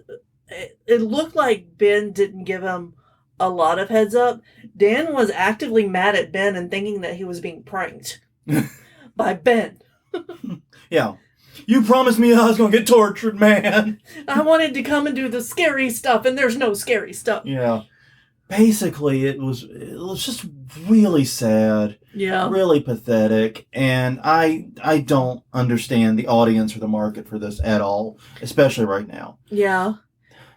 it looked like Ben didn't give him a lot of heads up, Dan was actively mad at Ben and thinking that he was being pranked by Ben. Yeah. You promised me I was going to get tortured, man. I wanted to come and do the scary stuff, and there's no scary stuff. Yeah. Basically, it was just really sad. Yeah. Really pathetic. And I don't understand the audience or the market for this at all, especially right now. Yeah.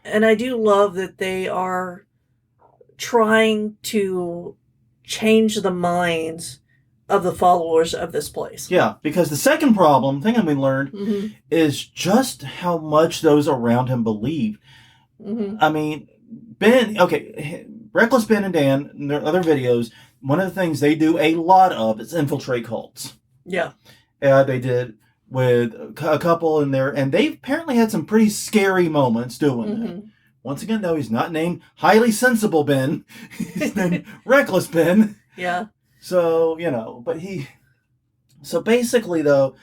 And I do love that they are trying to change the minds of the followers of this place. Yeah, because the second thing we learned, is just how much those around him believe. Mm-hmm. I mean, Reckless Ben and Dan, in their other videos, one of the things they do a lot of is infiltrate cults. Yeah. They did with a couple in there, and they've apparently had some pretty scary moments doing that. Once again, though, he's not named Highly Sensible Ben. He's named Reckless Ben. Yeah. So, so basically, though,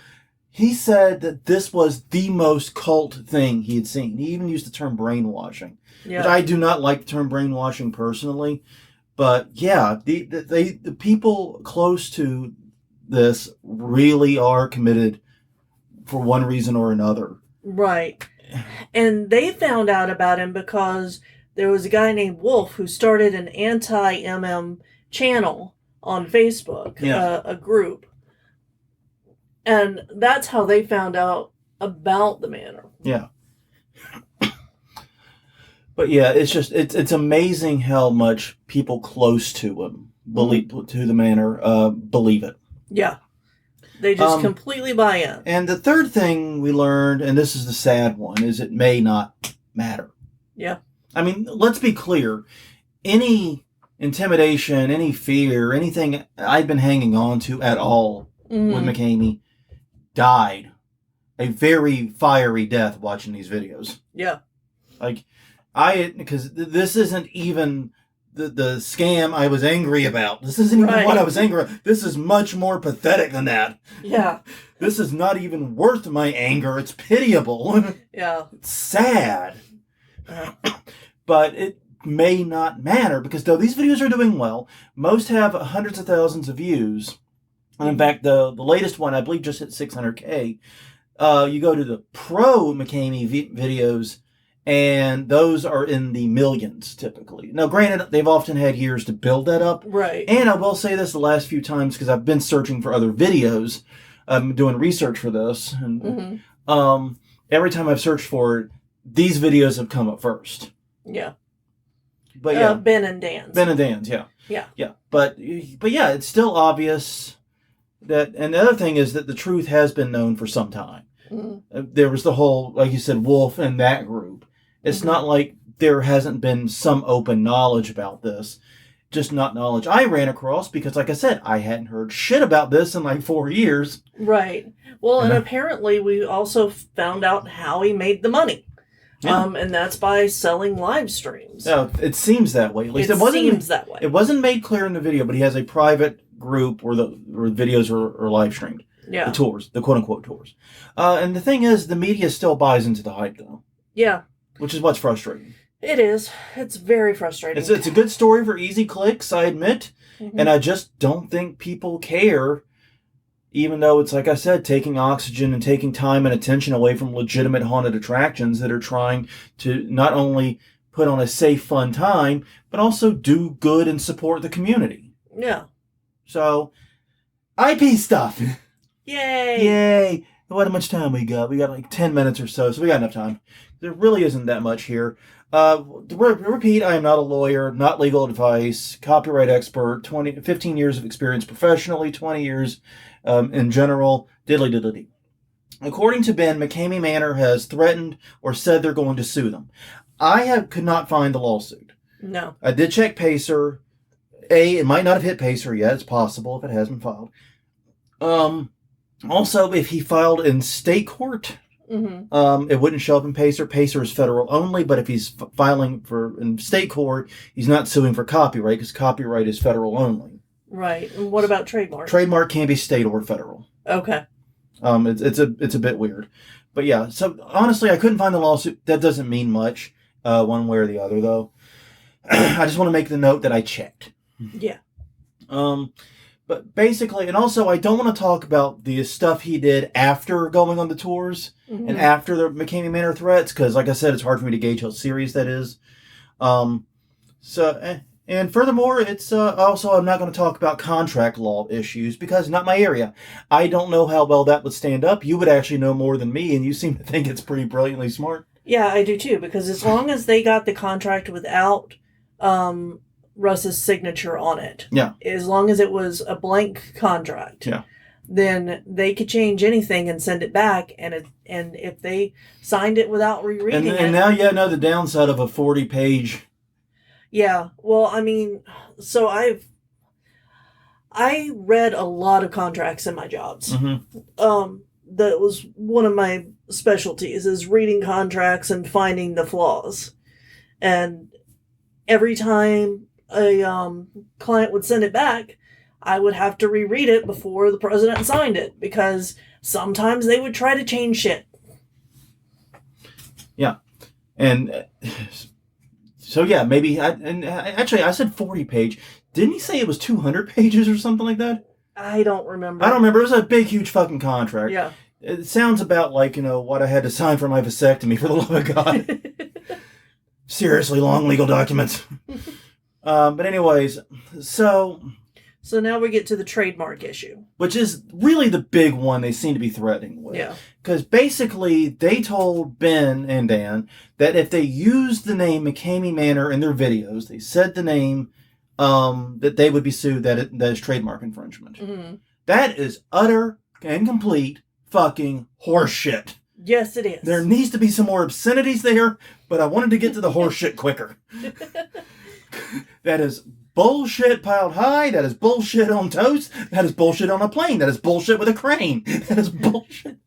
he said that this was the most cult thing he had seen. He even used the term brainwashing. Yeah. Which I do not like the term brainwashing personally. But, yeah, the people close to this really are committed for one reason or another. Right. And they found out about him because there was a guy named Wolf who started an anti-MM channel on Facebook, a group. And that's how they found out about the manor. Yeah. But yeah, it's amazing how much people close to him to the manor believe it. Yeah. They just completely buy in. And the third thing we learned, and this is the sad one, is it may not matter. Yeah. I mean, let's be clear. Any intimidation, any fear, anything I'd been hanging on to at all with McKamey died a very fiery death watching these videos. Yeah. Because this isn't even the scam I was angry about. This isn't even what I was angry about. This is much more pathetic than that. Yeah. This is not even worth my anger. It's pitiable. Yeah. It's sad. But it may not matter because though these videos are doing well, most have hundreds of thousands of views. And in fact, the latest one, I believe, just hit 600K. You go to the pro McKamey videos, and those are in the millions, typically. Now, granted, they've often had years to build that up. Right. And I will say this the last few times, because I've been searching for other videos. I'm doing research for this. And every time I've searched for it, these videos have come up first. Yeah. But yeah. Ben and Dan's. Ben and Dan's, yeah. Yeah. Yeah. But yeah, it's still obvious that, and the other thing is that the truth has been known for some time. There was the whole, like you said, Wolf and that group. It's not like there hasn't been some open knowledge about this. Just not knowledge I ran across because, like I said, I hadn't heard shit about this in like 4 years. Right. Well, and apparently we also found out how he made the money. Yeah. And that's by selling live streams. Yeah, it seems that way. At least it seems that way. It wasn't made clear in the video, but he has a private group where the videos are live streamed. Yeah. The tours, the quote-unquote tours. And the thing is, the media still buys into the hype, though. Yeah. Which is what's frustrating. It is. It's very frustrating. It's a good story for easy clicks, I admit. And I just don't think people care, even though it's, like I said, taking oxygen and taking time and attention away from legitimate haunted attractions that are trying to not only put on a safe, fun time, but also do good and support the community. Yeah. So, IP stuff. Yay! Yay! What much time we got? We got like 10 minutes or so we got enough time. There really isn't that much here. To repeat, I am not a lawyer, not legal advice, copyright expert, 15 years of experience professionally, 20 years in general, diddly. According to Ben, McKamey Manor has threatened or said they're going to sue them. Could not find the lawsuit. No. I did check Pacer. It might not have hit Pacer yet. It's possible if it hasn't filed. Also, if he filed in state court, it wouldn't show up in Pacer. Pacer is federal only, but if he's filing in state court, he's not suing for copyright because copyright is federal only. Right. And what about trademark? Trademark can be state or federal. Okay. It's a bit weird, but yeah. So honestly, I couldn't find the lawsuit. That doesn't mean much, one way or the other, though. I just want to make the note that I checked. Yeah. But basically, and also, I don't want to talk about the stuff he did after going on the tours and after the McKamey Manor threats, because, like I said, it's hard for me to gauge how serious that is. And furthermore, it's also, I'm not going to talk about contract law issues because not my area. I don't know how well that would stand up. You would actually know more than me, and you seem to think it's pretty brilliantly smart. Yeah, I do too, because as long as they got the contract without Russ's signature on it. Yeah. As long as it was a blank contract. Yeah. Then they could change anything and send it back, and if they signed it without rereading it. And now you know the downside of a 40-page. Yeah. Well, I mean, so I read a lot of contracts in my jobs. that was one of my specialties, is reading contracts and finding the flaws. And every time a client would send it back, I would have to reread it before the president signed it, because sometimes they would try to change shit. Yeah. And so, yeah, maybe... Actually, I said 40 page. Didn't he say it was 200 pages or something like that? I don't remember. I don't remember. It was a big, huge fucking contract. Yeah. It sounds about like, what I had to sign for my vasectomy, for the love of God. Seriously, long legal documents. But anyways, so now we get to the trademark issue. Which is really the big one they seem to be threatening with. Yeah. Because basically, they told Ben and Dan that if they used the name McKamey Manor in their videos, they said the name, that they would be sued, that is trademark infringement. Mm-hmm. That is utter and complete fucking horseshit. Yes, it is. There needs to be some more obscenities there, but I wanted to get to the horseshit quicker. That is bullshit piled high. That is bullshit on toast. That is bullshit on a plane. That is bullshit with a crane. That is bullshit.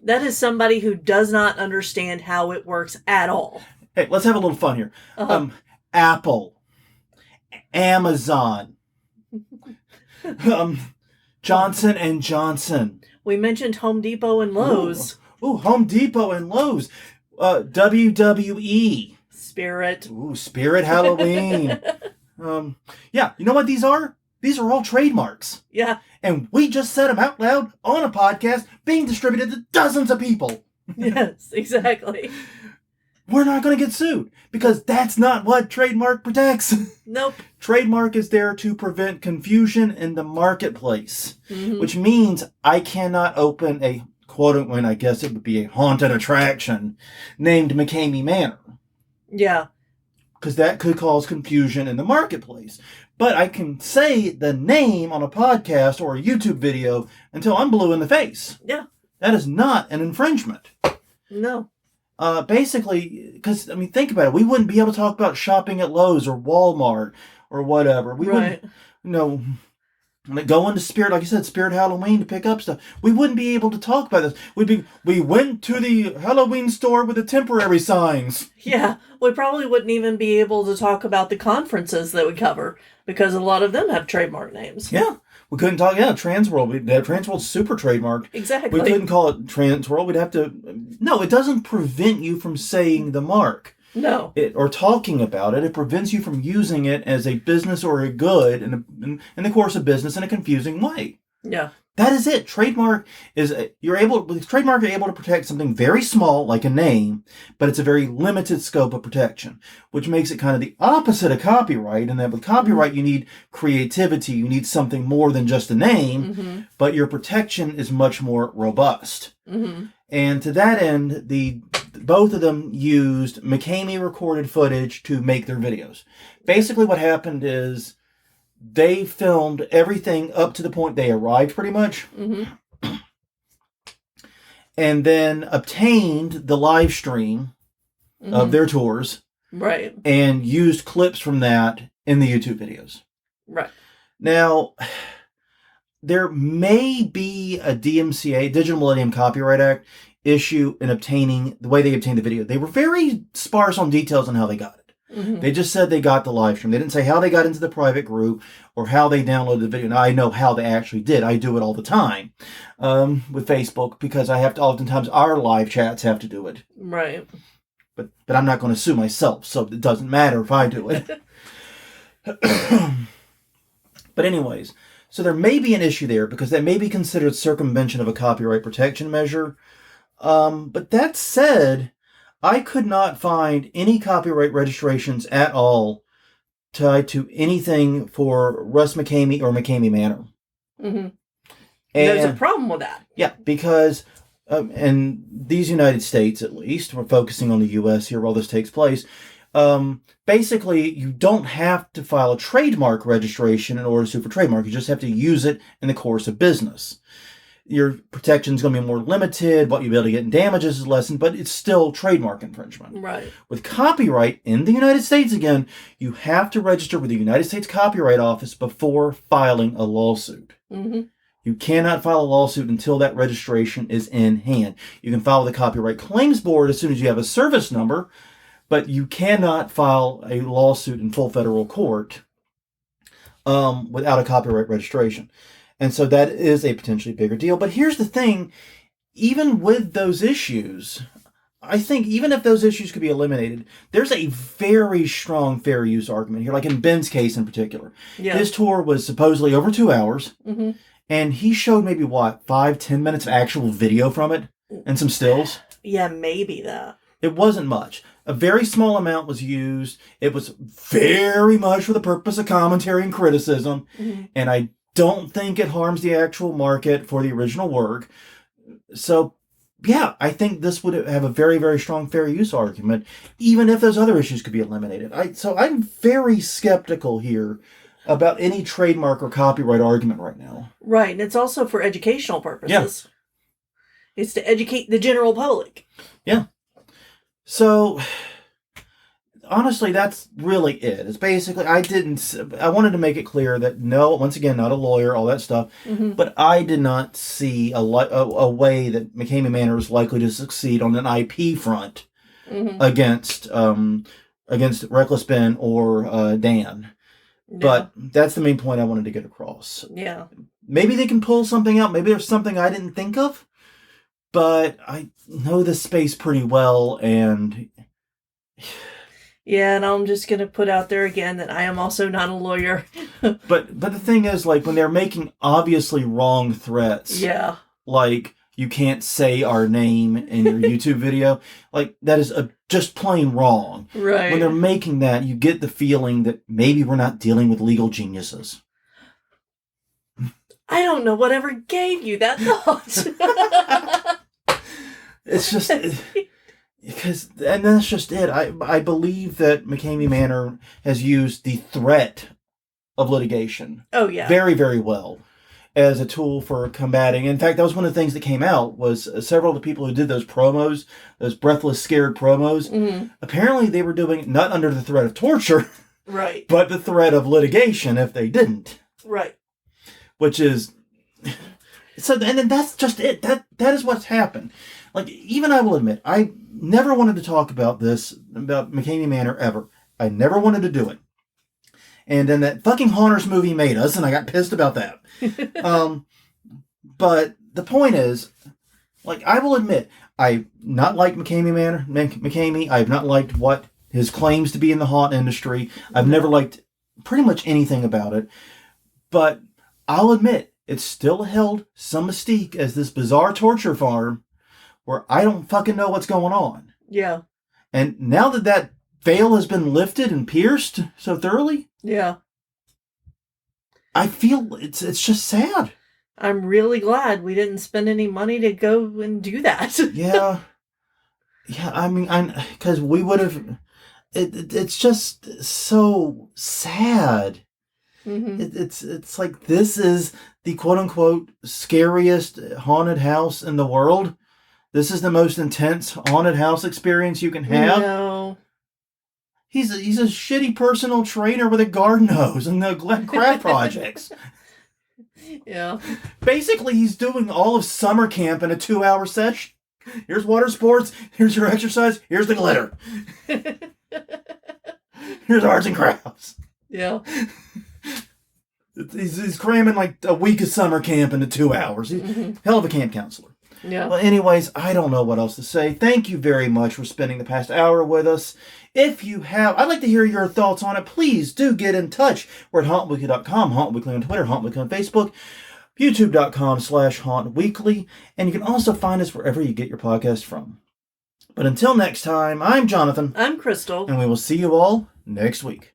That is somebody who does not understand how it works at all. Hey, let's have a little fun here. Uh-huh. Apple. Amazon. Johnson and Johnson. We mentioned Home Depot and Lowe's. Ooh, Home Depot and Lowe's. WWE. Spirit. Ooh, Spirit Halloween. Yeah, you know what these are? These are all trademarks. Yeah. And we just said them out loud on a podcast being distributed to dozens of people. Yes, exactly. We're not going to get sued because that's not what trademark protects. Nope. Trademark is there to prevent confusion in the marketplace, which means I cannot open a quote-unquote, I guess it would be a haunted attraction named McKamey Manor. Yeah. Because that could cause confusion in the marketplace. But I can say the name on a podcast or a YouTube video until I'm blue in the face. Yeah. That is not an infringement. No. Basically, because, think about it. We wouldn't be able to talk about shopping at Lowe's or Walmart or whatever. We wouldn't, go into Spirit, like you said, Spirit Halloween to pick up stuff. We wouldn't be able to talk about this. We went to the Halloween store with the temporary signs. Yeah, we probably wouldn't even be able to talk about the conferences that we cover because a lot of them have trademark names. Yeah. We couldn't talk, Transworld. Transworld's super trademarked. Exactly. We couldn't call it Transworld. We'd have to... No, it doesn't prevent you from saying the mark. No. Or talking about it. It prevents you from using it as a business or a good in the course of business in a confusing way. Yeah. That is it. Trademark you're able to protect something very small, like a name, but it's a very limited scope of protection, which makes it kind of the opposite of copyright. And that with copyright, you need creativity. You need something more than just a name, but your protection is much more robust. And to that end, both of them used McKamey recorded footage to make their videos. Basically, what happened is they filmed everything up to the point they arrived, pretty much. And then obtained the live stream of their tours. Right. And used clips from that in the YouTube videos. Right. Now, there may be a DMCA, Digital Millennium Copyright Act, issue in obtaining the way they obtained the video. They were very sparse on details on how they got it. They just said they got the live stream. They didn't say how they got into the private group or how they downloaded the video. Now, I know how they actually did. I do it all the time with Facebook because I have to, oftentimes our live chats have to do it. Right. But I'm not going to sue myself, so it doesn't matter if I do it. But anyways, so there may be an issue there because that may be considered circumvention of a copyright protection measure. But that said, I could not find any copyright registrations at all tied to anything for Russ McKamey or McKamey Manor. And there's a problem with that. Yeah, because in these United States, at least, we're focusing on the U.S. here while this takes place, basically, you don't have to file a trademark registration in order to sue for trademark. You just have to use it in the course of business. Your protection is going to be more limited. What you'll be able to get in damages is lessened, but it's still trademark infringement. Right. With copyright in the United States, again, you have to register with the United States Copyright Office before filing a lawsuit. You You cannot file a lawsuit until that registration is in hand. You can file with the Copyright Claims Board as soon as you have a service number, but you cannot file a lawsuit in full federal court without a copyright registration. And so that is a potentially bigger deal. But here's the thing, even with those issues, I think even if those issues could be eliminated, there's a very strong fair use argument here, like in Ben's case in particular. Yeah. His tour was supposedly over 2 hours, and he showed maybe, 5-10 minutes of actual video from it and some stills? Yeah, maybe that. It wasn't much. A very small amount was used. It was very much for the purpose of commentary and criticism, and I don't think it harms the actual market for the original work. So, yeah, I think this would have a very, very strong fair use argument, even if those other issues could be eliminated. So I'm very skeptical here about any trademark or copyright argument right now. Right, and it's also for educational purposes. Yeah. It's to educate the general public. Yeah. So, honestly, that's really it. It's basically, I wanted to make it clear that no, once again, not a lawyer, all that stuff, but I did not see a way that McKamey Manor is likely to succeed on an IP front against Reckless Ben or Dan. Yeah. But that's the main point I wanted to get across. Yeah. Maybe they can pull something out. Maybe there's something I didn't think of. But I know this space pretty well, and... Yeah, and I'm just going to put out there again that I am also not a lawyer. But the thing is, like, when they're making obviously wrong threats... Yeah. Like, you can't say our name in your YouTube video. Like, that is just plain wrong. Right. When they're making that, you get the feeling that maybe we're not dealing with legal geniuses. I don't know whatever gave you that thought. It's just... and that's just it. I believe that McKamey Manor has used the threat of litigation. Oh, yeah. Very, very well as a tool for combating. In fact, that was one of the things that came out was several of the people who did those promos, those breathless, scared promos, apparently they were doing it not under the threat of torture, right, but the threat of litigation if they didn't. Right. Which is... So, and then that's just it. That is what's happened. Like, even I will admit, I never wanted to talk about this, about McKamey Manor, ever. I never wanted to do it. And then that fucking Haunters movie made us, and I got pissed about that. But the point is, like, I will admit, I've not liked McKamey Manor, McKamey. I've not liked what his claims to be in the haunt industry. I've never liked pretty much anything about it. But I'll admit, it's still held some mystique as this bizarre torture farm where I don't fucking know what's going on. Yeah. And now that veil has been lifted and pierced so thoroughly, yeah, I feel it's just sad. I'm really glad we didn't spend any money to go and do that. Yeah. Yeah, I mean, because we would have... It's just so sad. It's like, this is the quote-unquote scariest haunted house in the world. This is the most intense haunted house experience you can have. No. He's a shitty personal trainer with a garden hose and the craft projects. Yeah. Basically, he's doing all of summer camp in a 2-hour session. Here's water sports. Here's your exercise. Here's the glitter. Here's arts and crafts. Yeah. He's cramming like a week of summer camp into 2 hours. Hell of a camp counselor. Yeah. Well, anyways, I don't know what else to say. Thank you very much for spending the past hour with us. If you have, I'd like to hear your thoughts on it. Please do get in touch. We're at hauntweekly.com, hauntweekly on Twitter, hauntweekly on Facebook, youtube.com/hauntweekly, and you can also find us wherever you get your podcast from. But until next time, I'm Jonathan. I'm Crystal. And we will see you all next week.